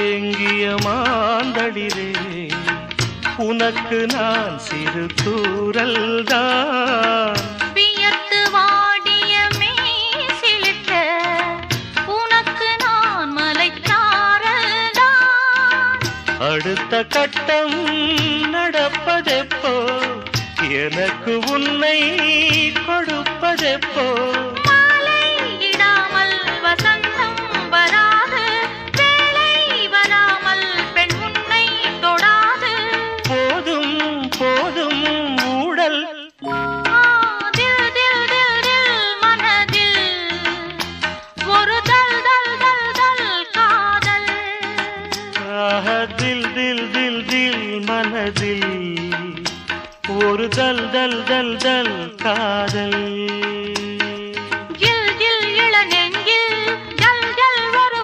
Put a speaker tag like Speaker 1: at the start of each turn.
Speaker 1: ஏங்கிய மாந்தளிரே உனக்கு நான் சிறு தூரல் தான்
Speaker 2: வியர்த்து வாடிய மேசிலிட்ட உனக்கு நான் மலைத்தாரல் தான்
Speaker 1: அடுத்த கட்டம் நடப்பதெப்போ எனக்கு உன்னை கொடுப்பதெப்போ दिल दिल दिल दिल मनदिल ஒரு दल दल दल दल காதல்